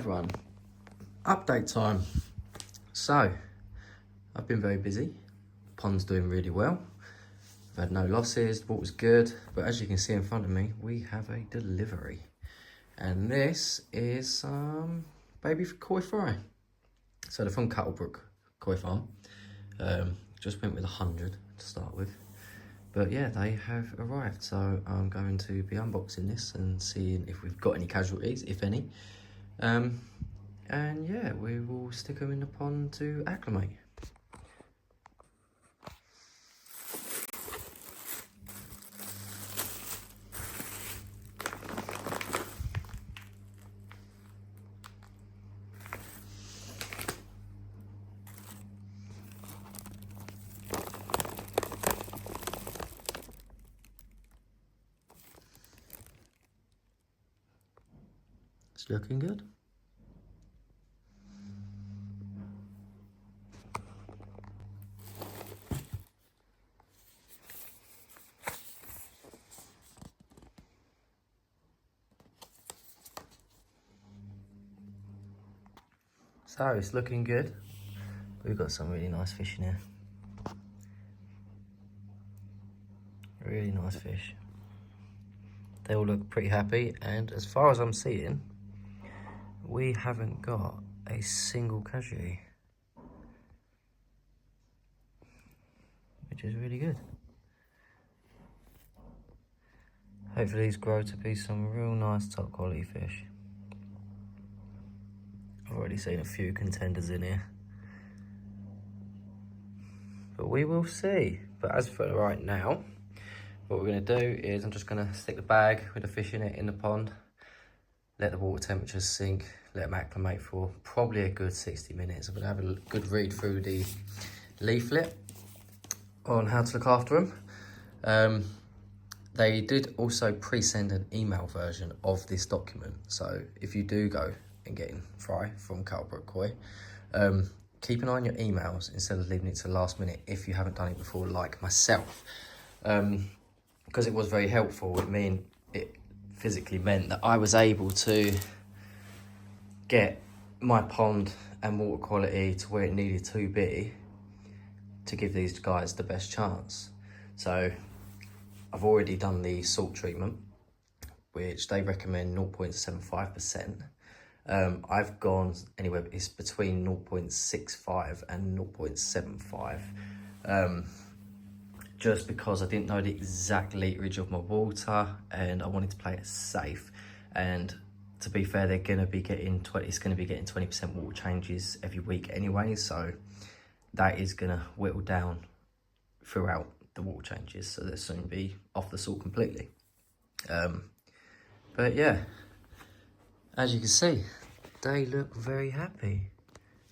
everyone, update time. So, I've been very busy. Pond's doing really well. I've had no losses, the water's good, but as you can see in front of me, we have a delivery. And this is some baby koi fry. So they're from Cuttlebrook Koi Farm. Just went with 100 to start with. But yeah, they have arrived. So I'm going to be unboxing this and seeing if we've got any casualties, if any. And yeah, we will stick them in the pond to acclimate. It's looking good. So it's looking good. We've got some really nice fish in here. Really nice fish. They all look pretty happy, and as far as I'm seeing, we haven't got a single casualty, which is really good. Hopefully these grow to be some real nice top quality fish. I've already seen a few contenders in here, but we will see. But as for right now, what we're going to do is I'm just going to stick the bag with the fish in it in the pond, let the water temperatures sink, let them acclimate for probably a good 60 minutes. I'm going to have a good read through the leaflet on how to look after them. They did also pre-send an email version of this document, so if you do go and get in fry from Cuttlebrook Koi, keep an eye on your emails instead of leaving it to the last minute if you haven't done it before, like myself. Because it was very helpful. It physically meant that I was able to get my pond and water quality to where it needed to be to give these guys the best chance. So I've already done the salt treatment, which they recommend 0.75%. I've gone anywhere, it's between 0.65 and 0.75. Just because I didn't know the exact literage of my water and I wanted to play it safe. And to be fair, they're going to be getting 20% water changes every week anyway, so that is going to whittle down throughout the water changes, so they'll soon be off the salt completely. But yeah, as you can see, they look very happy.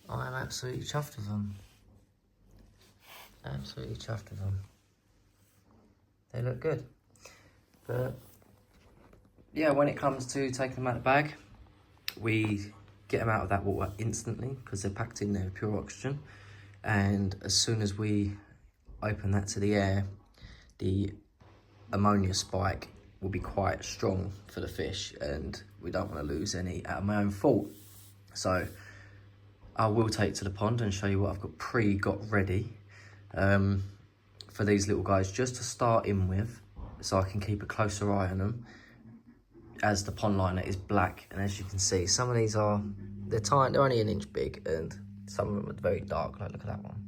I am absolutely chuffed with them. Absolutely chuffed with them. They look good. But yeah, when it comes to taking them out of the bag, we get them out of that water instantly because they're packed in there with pure oxygen. And as soon as we open that to the air, the ammonia spike will be quite strong for the fish, and we don't want to lose any out of my own fault. So I will take to the pond and show you what I've got ready for these little guys, just to start in with, so I can keep a closer eye on them, as the pond liner is black. And as you can see, some of these they're tiny, they're only an inch big, and some of them are very dark. Like, look at that one.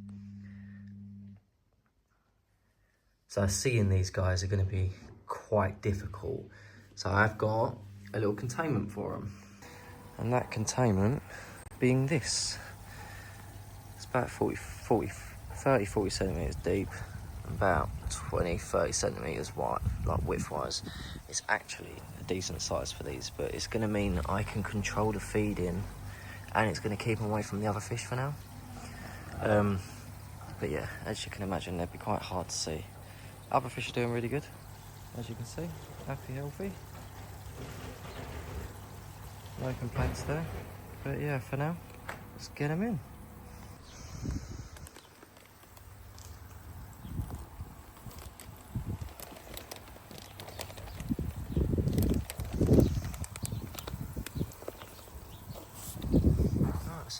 So seeing these guys are going to be quite difficult. So I've got a little containment for them. And that containment being this. It's about 30, 40 centimetres deep, about 20, 30 centimetres wide, like width-wise. It's actually a decent size for these, but it's going to mean that I can control the feeding, and it's going to keep them away from the other fish for now. But yeah, as you can imagine, they'd be quite hard to see. Other fish are doing really good, as you can see, happy, healthy. No complaints there. But yeah, for now, let's get them in.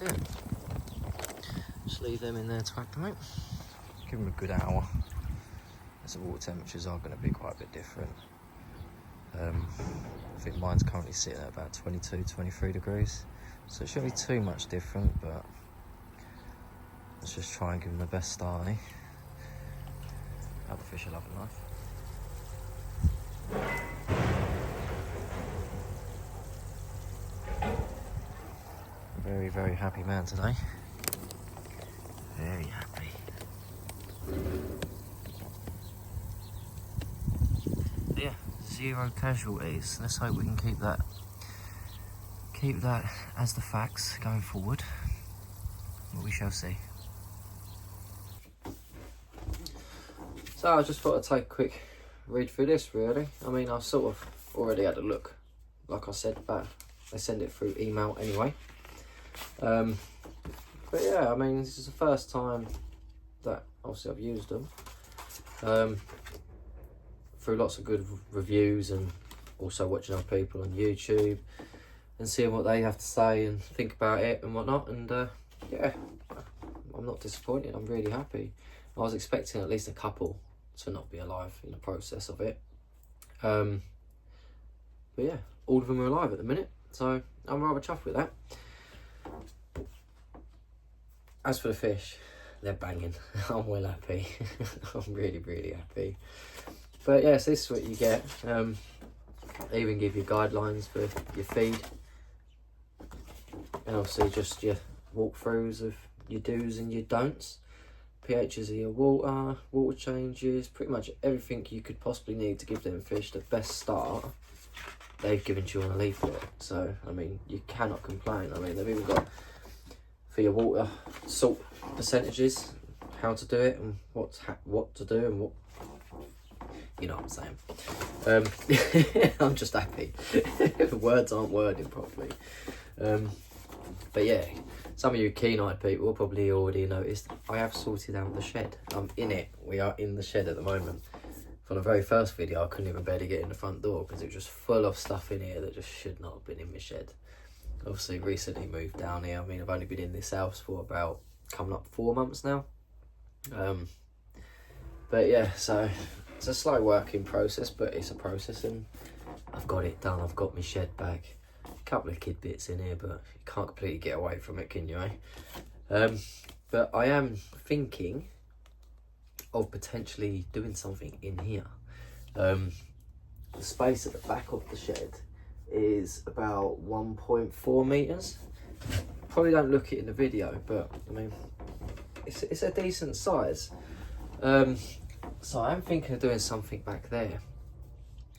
that's it. Just leave them in there to acclimate. Give them a good hour, as the water temperatures are going to be quite a bit different. I think mine's currently sitting at about 22, 23 degrees, so it shouldn't be too much different, but let's just try and give them the best start, eh? How the fish are loving life. Very, very happy man today. Very happy. Yeah, 0 casualties. Let's hope we can keep that as the facts going forward. But we shall see. So I just thought I'd take a quick read through this, really. I mean, I've sort of already had a look, like I said, but they send it through email anyway. But yeah, I mean, this is the first time that obviously I've used them. Through lots of good reviews and also watching other people on YouTube and seeing what they have to say and think about it and whatnot. And yeah, I'm not disappointed. I'm really happy. I was expecting at least a couple to not be alive in the process of it. But yeah, all of them are alive at the minute, so I'm rather chuffed with that. As for the fish, they're banging. I'm well happy. I'm really, really happy. But yes, this is what you get. They even give you guidelines for your feed. And obviously just your walkthroughs of your do's and your don'ts. pHs of your water changes, pretty much everything you could possibly need to give them fish the best start. They've given you on a leaflet. So, I mean, you cannot complain. I mean, they've even got for your water salt percentages, how to do it and what to do and what, you know what I'm saying. I'm just happy. Words aren't wording properly. But yeah, some of you keen-eyed people will probably already noticed I have sorted out the shed. I'm in it. We are in the shed at the moment. For the very first video, I couldn't even barely get in the front door because it was just full of stuff in here that just should not have been in my shed. Obviously recently moved down here. I mean, I've only been in this house for about coming up 4 months now. But yeah, so it's a slow working process, but it's a process and I've got it done. I've got my shed back. A couple of kid bits in here, but you can't completely get away from it, can you, eh? But I am thinking of potentially doing something in here. The space at the back of the shed is about 1.4 meters. Probably don't look it in the video, but I mean, it's a decent size. So I'm thinking of doing something back there.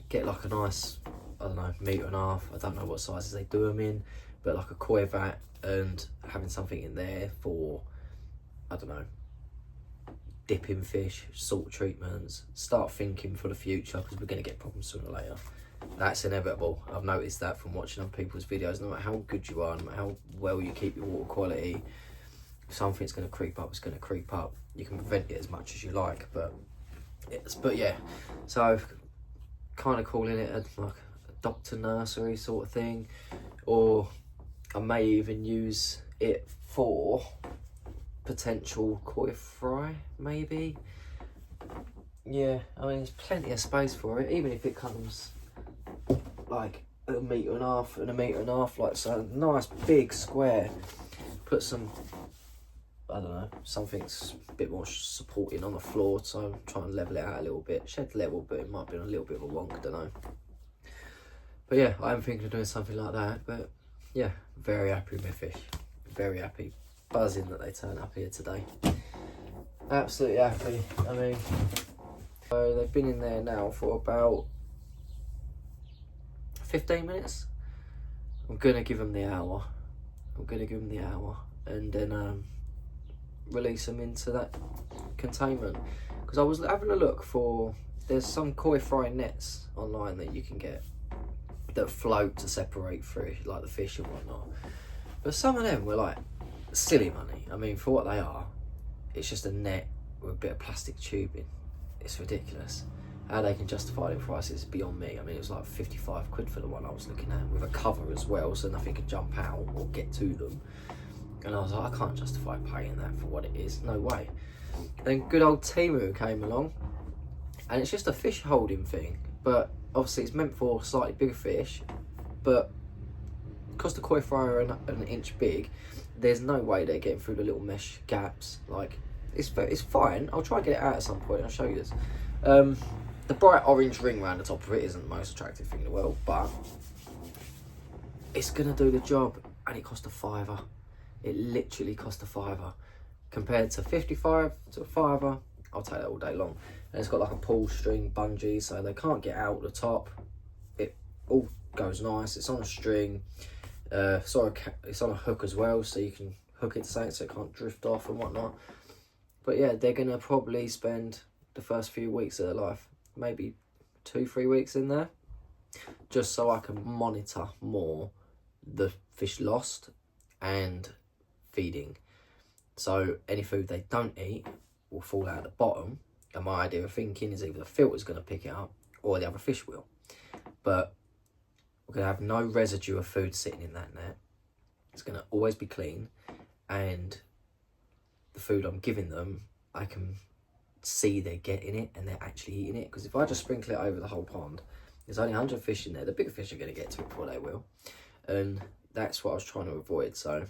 Get like a nice, I don't know, 1.5 meters. I don't know what sizes they do them in, but like a koi vat and having something in there for, I don't know, dipping fish, salt treatments. Start thinking for the future because we're going to get problems sooner or later. That's inevitable. I've noticed that from watching other people's videos. No matter how good you are, no matter how well you keep your water quality, if something's going to creep up, it's going to creep up. You can prevent it as much as you like, but yeah. So kind of calling it like a doctor nursery sort of thing, or I may even use it for potential koi fry, maybe. Yeah, I mean, there's plenty of space for it, even if it comes like 1.5 meters and 1.5 meters, like so nice big square. Put some, I don't know, something's a bit more supporting on the floor, so try and level it out a little bit. Shed level, but it might be a little bit of a wonk, I don't know. But yeah, I'm thinking of doing something like that. But yeah, very happy with my fish. Very happy. Buzzing that they turn up here today. Absolutely happy. I mean, so they've been in there now for about 15 minutes. I'm gonna give them the hour. And then release them into that containment. Because I was having a look for, there's some koi fry nets online that you can get that float to separate through like the fish and whatnot. But some of them were like silly money. I mean, for what they are, it's just a net with a bit of plastic tubing. It's ridiculous. How they can justify the prices is beyond me. I mean, it was like 55 quid for the one I was looking at with a cover as well, so nothing could jump out or get to them. And I was like, I can't justify paying that for what it is, no way. Then good old Timu came along, and it's just a fish holding thing, but obviously it's meant for slightly bigger fish, but because the koi fry are an inch big, there's no way they're getting through the little mesh gaps. Like, it's fine. I'll try and get it out at some point. I'll show you this. The bright orange ring around the top of it isn't the most attractive thing in the world, but it's gonna do the job, and it cost a £5. It literally cost a £5. Compared to 55 to a £5, I'll take that all day long. And it's got like a pull string bungee, so they can't get out the top. It all goes nice. It's on a string. It's on a hook as well, so you can hook it to something so it can't drift off and whatnot. But yeah, they're gonna probably spend the first few weeks of their life, maybe 2-3 weeks in there, just so I can monitor more the fish lost and feeding. So any food they don't eat will fall out at the bottom, and my idea of thinking is either the filter's going to pick it up or the other fish will. But we're going to have no residue of food sitting in that net. It's going to always be clean, and the food I'm giving them, I can see they're getting it and they're actually eating it. Because if I just sprinkle it over the whole pond, there's only 100 fish in there. The bigger fish are going to get to it before they will, and that's what I was trying to avoid. So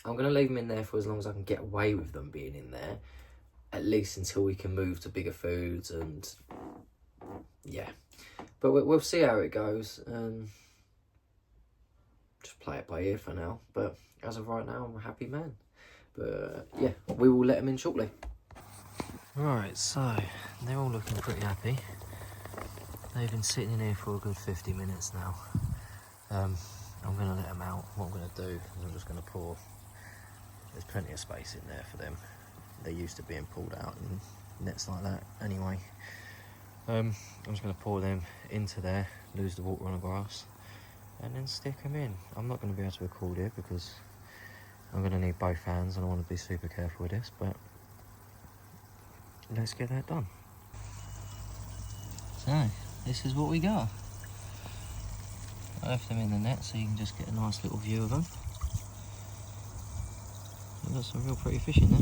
I'm going to leave them in there for as long as I can get away with them being in there, at least until we can move to bigger foods. And yeah, but we'll see how it goes. Just play it by ear for now, but as of right now, I'm a happy man. But yeah, we will let them in shortly. Right, so they're all looking pretty happy. They've been sitting in here for a good 50 minutes now. I'm going to let them out. What I'm going to do is I'm just going to pour. There's plenty of space in there for them. They're used to being pulled out in nets like that anyway. I'm just going to pour them into there, lose the water on the grass, and then stick them in. I'm not going to be able to record it because I'm going to need both hands and I want to be super careful with this, but let's get that done. So, this is what we got. I left them in the net so you can just get a nice little view of them. We've got some real pretty fish in there.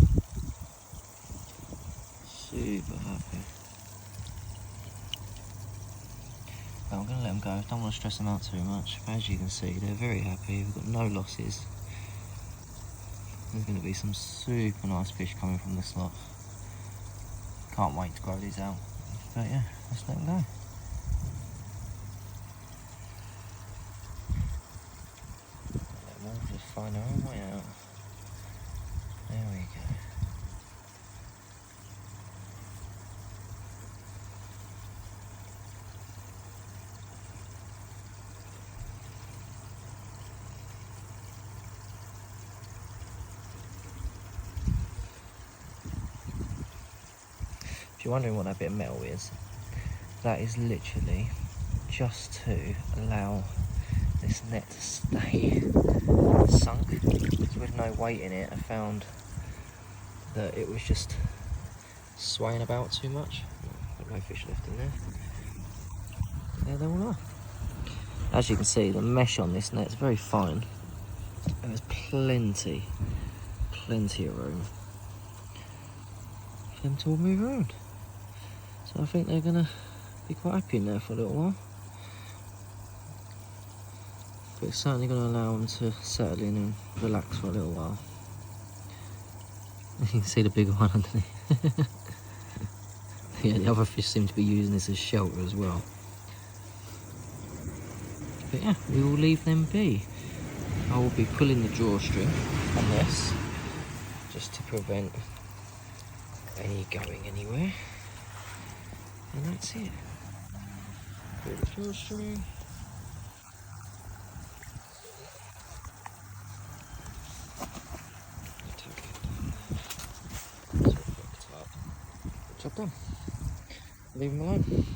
Super happy. But I'm going to let them go. Don't want to stress them out too much. As you can see, they're very happy. We've got no losses. There's going to be some super nice fish coming from this lot. Can't wait to grow these out. But yeah, let's let them go. Let them all just find their own way out. There we go. If you're wondering what that bit of metal is, that is literally just to allow this net to stay sunk. With no weight in it, I found that it was just swaying about too much. Got no fish left in there. There they all are. As you can see, the mesh on this net is very fine, and there's plenty of room for them to all move around. So I think they're going to be quite happy in there for a little while. But it's certainly going to allow them to settle in and relax for a little while. You can see the bigger one underneath. Yeah, the other fish seem to be using this as shelter as well. But yeah, we will leave them be. I will be pulling the drawstring on this, just to prevent any going anywhere. And that's it. Pull the drawstring. Job done. Leave them alone.